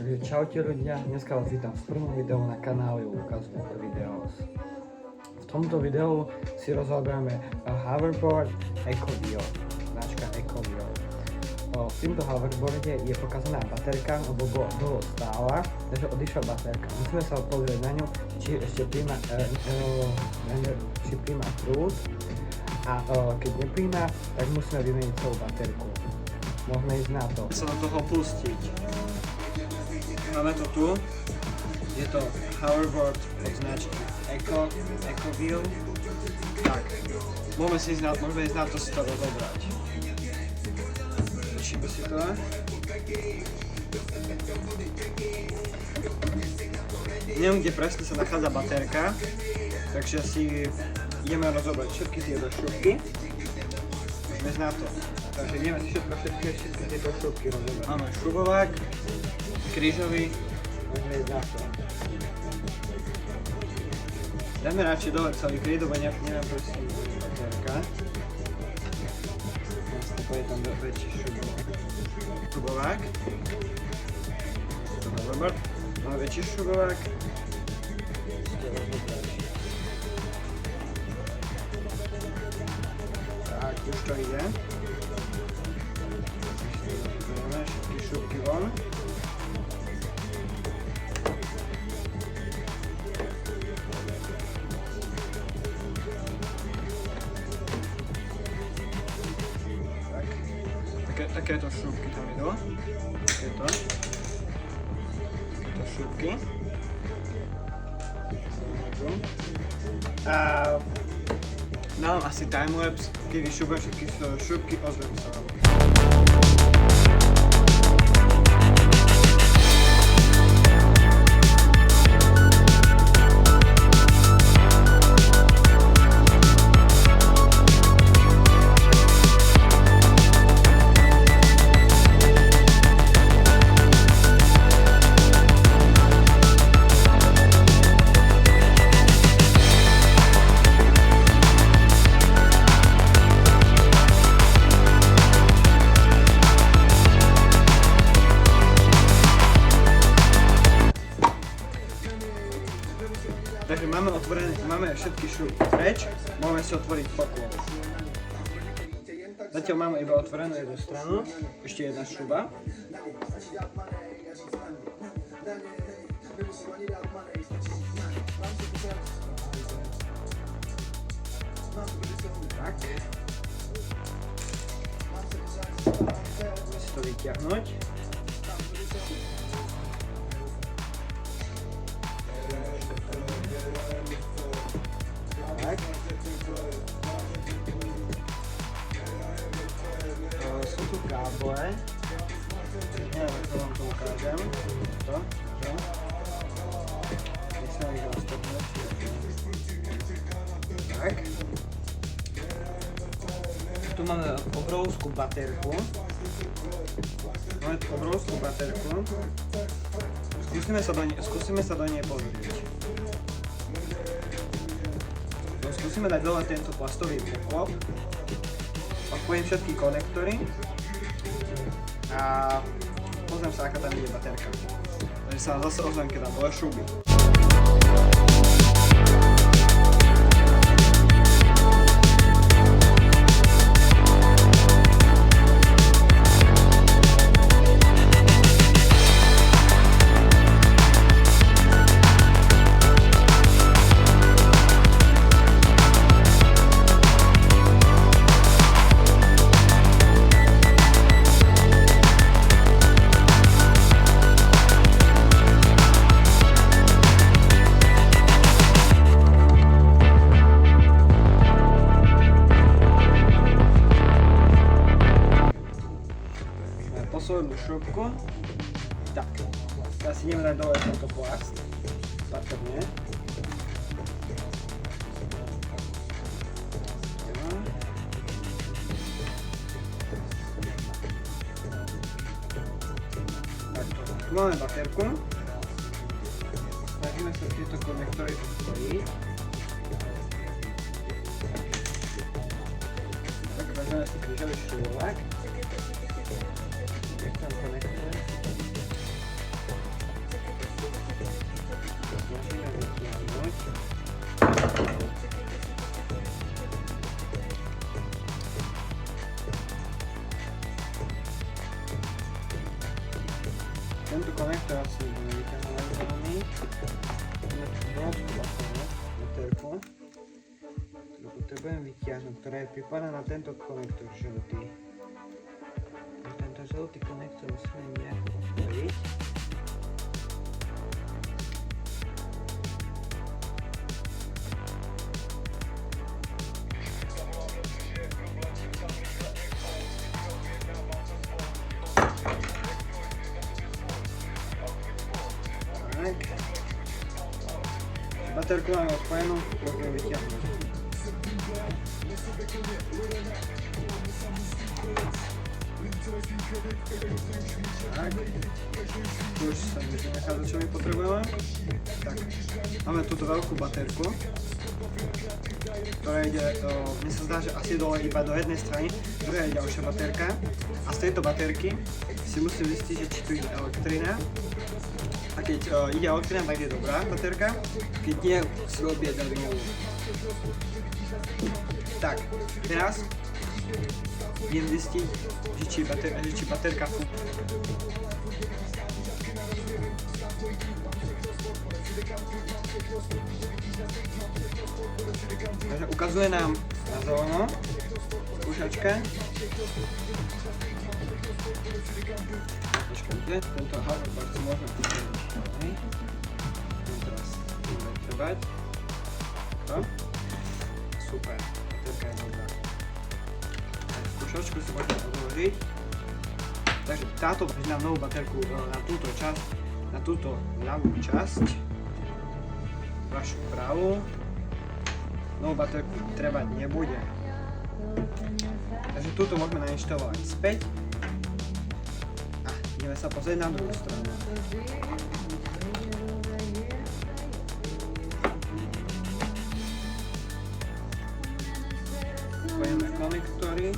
Takže čaute ľudia, dneska vás vítam v prvom videu na kanáli Lukas Videos. V tomto videu si rozoberieme hoverboard EcoVio, značka EcoVio. V týmto hoverboarde je pokazaná baterka, lebo dlho stála, takže odišla baterka. Musíme sa pozrieť na ňu, či ešte príjma prúd, a keď nepríjma, tak musíme vymeniť celú baterku. Môžeme ísť na to. Sa do toho pustiť. Máme to tu. Je to hoverboard od značky EcoVio. Tak, môžeme ísť na to si to rozobrať. Vyšíme si to. Neviem, kde presne sa nachádza baterka, takže si ideme rozobrať všetky tieto šupky. Môžeme ísť na to. Takže ideme si všetky tieto šupky rozobrať. Máme šrubovák, krížový, môžeme ísť na to. Dáme radšej dole celý kríž, lebo neviem proste baterka. Vlastne je tam väčší šrubovák. To hoverboard. Máme väčší šrubovák. Tak, už to ide. Všetky šupky von. Takéto šupky tam idú. Takéto šupky. A dám asi timelapse, keď vyšubujem všetky šupky, ozvem sa vám. Takže máme všetky šupky preč, môžeme si otvoriť poklon. Zatiaľ máme iba otvorenú jednu stranu, ešte jedna šuba. Tak. Musím si to vyťahnuť. Tak. Sú tu káble. Neviem, ako vám to ukážem. Nechcem ich roztopnúť. Tak. Tu máme obrovskú baterku. Skúsime sa do nej pozrieť. Skúsime dať dole tento plastový poklop. Odpojím všetky konektory. A pozriem sa, aká tam ide baterka. Takže sa zase ozvem, keď dám dole šuby. Poslednú šrubku. Tak, teraz si ideme dať dole tento plast. Patrne. Tak, tu máme baterku. Snažíme sa tieto konektory odpojiť. Tak, vezmeme si krížový šrubovák. tento konektor asi nebudeme vyťahovať veľmi. Máme tu bronzku baterku, ktorú potrebujem vyťahnuť, ktorá je pripojená na tento konektor žltý. Tento žltý konektor musíme nejako odpojiť. Baterku máme odpojenú, môžeme vyťahnuť. Tak. Tu už sa musíme nachádzať, čo my potrebujeme. Tak. Máme túto veľkú baterku, ktorá ide, mne sa zdá, že asi dole iba do jednej strany, druhá je ďalšia baterka. A z tejto baterky si musím zistiť, že či tu ide elektrina. A keď ide elektrina, tak je dobrá baterka, keď nie, si objednali novú. Tak, teraz idem zistiť, že či baterka funguje. Takže ukazuje nám na zeleno, skúšačka. Počkajte, tento hoverboard si môžeme pozrieť. Teraz budeme trebať. Super, baterka je dobrá. Skúšačku si môžeme odložiť. Takže táto nám novú baterku na túto časť, na túto ľavú časť, vašu pravú. Novú baterku trebať nebude. Takže túto môžeme nainštalovať späť. A ideme sa pozrieť na druhú stranu. Spojíme konektory.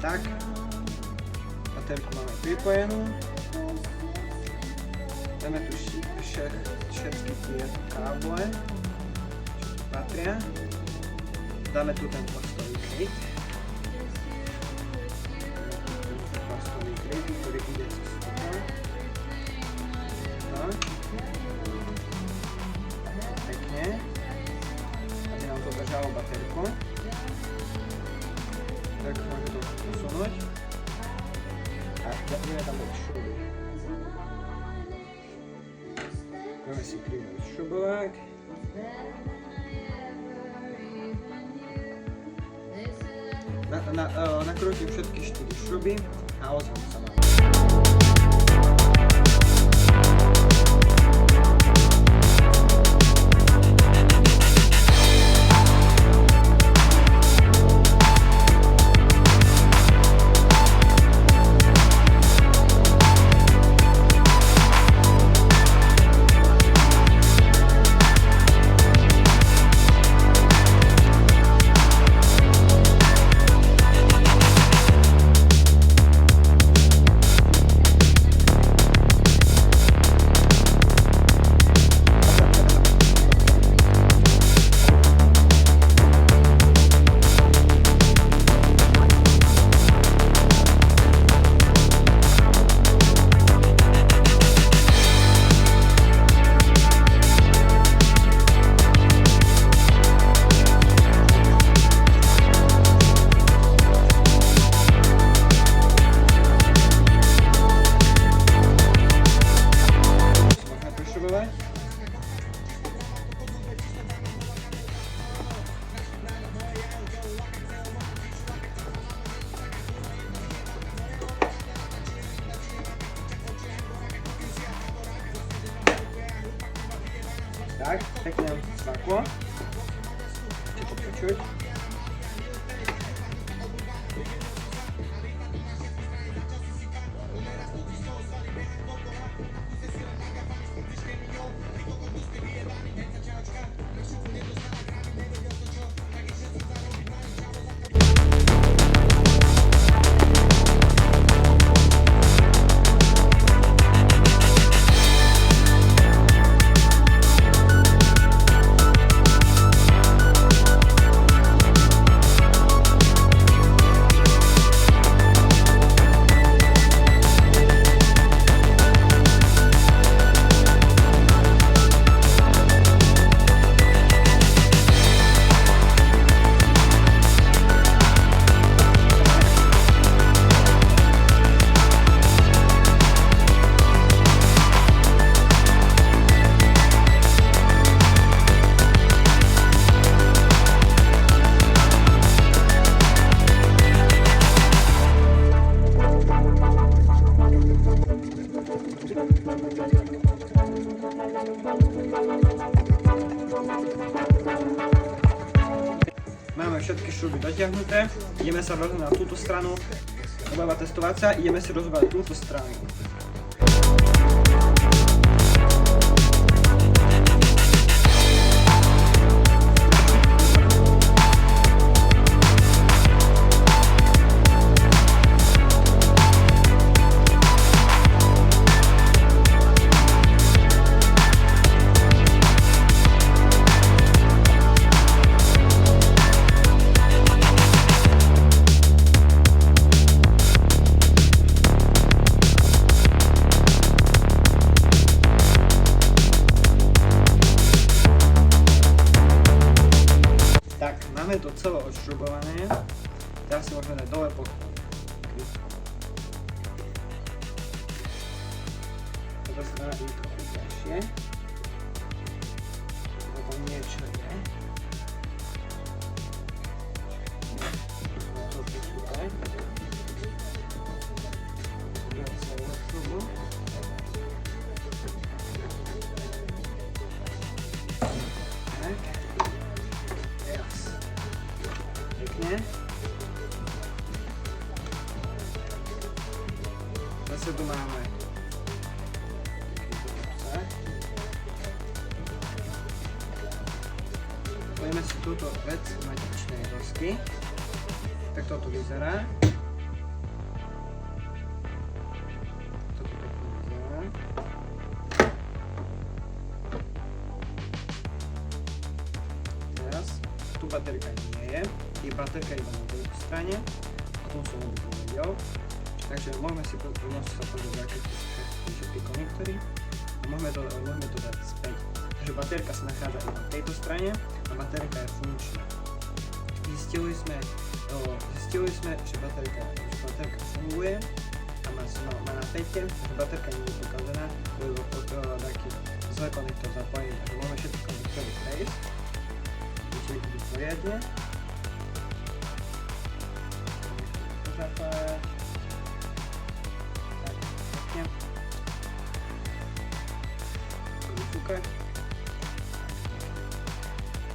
Tak. Baterku máme pripojenú. Dáme tu všetky tie káble, čo tu patria. Dáme tu ten plastový kryt. Plastový kryt, ktorý ide cez toto. Tak. Pekne. Aby nám to držalo baterku. Tak môžeme to posunúť. A ideme tam dať šuby. Dáme si prívať šubovák. Nakrútim všetky 4 šruby a ozvem sa vám. Tak, pekne cvaklo. Ešte počuť. všetky šruby dotiahnuté. Ideme sa vrhnúť na túto stranu. Obava testovacia, ideme si rozobrať túto stranu. Tak, máme to celé odšrubované. Teraz si môžeme dať dole po toto strana je trochu ťažšie. Toto niečo je. To počúvaj. Dať sa odšrubu. Tak. Pekne. Zase tu máme pojeme si túto vec matičnej dosky. Tak toto vyzerá. Toto pekne vyzerá. Teraz tu baterka nie je. Je baterka iba na tejto strane, o tom som vôbec nevedel. Takže môžeme sa pozrieť, aké sú všetky konektory a môžeme to dať späť. Takže baterka sa nachádza iba na tejto strane a baterka je funkčná. Zistili sme, že baterka funguje a má napätie, že baterka nie je pokazaná, lebo potrebovala taký zlý konektor zapojený. Takže môžeme všetky konektory prejsť. Musí byť poriadne. Zapájať. Tak, pekne. To vyfúkať.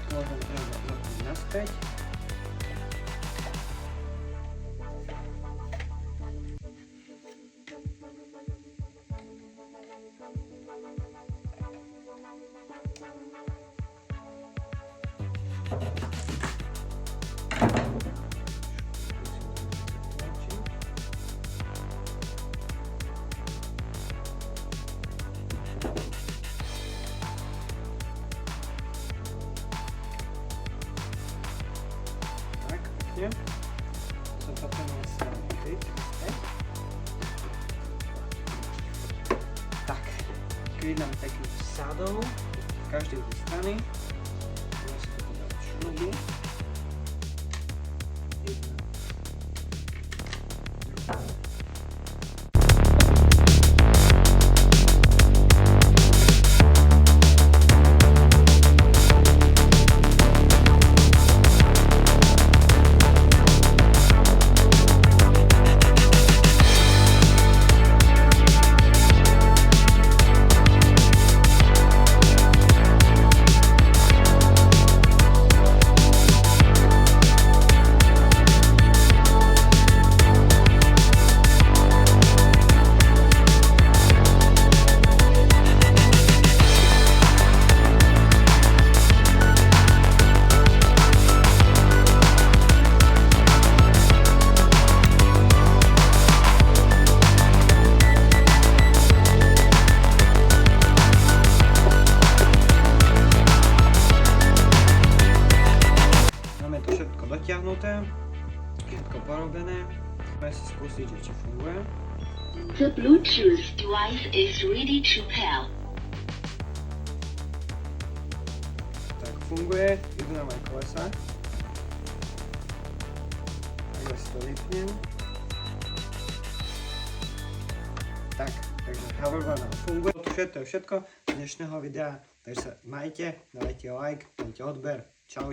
Tu môžeme zapnúť naspäť. Nie? Zobaczymy sobie tak, keď nám taký sadol z každej strany, môžeme si to podať šruby. Jedna. Dotiahnuté, všetko porobené, budeme si skúsiť, či funguje. The Bluetooth device is ready to pair. Tak funguje, idú nám aj kolesa. Takhle si to vypnem. Tak, takže hoverboard nám funguje. To je všetko z dnešného videa, takže sa majte, dajte like, dajte odber, čaute.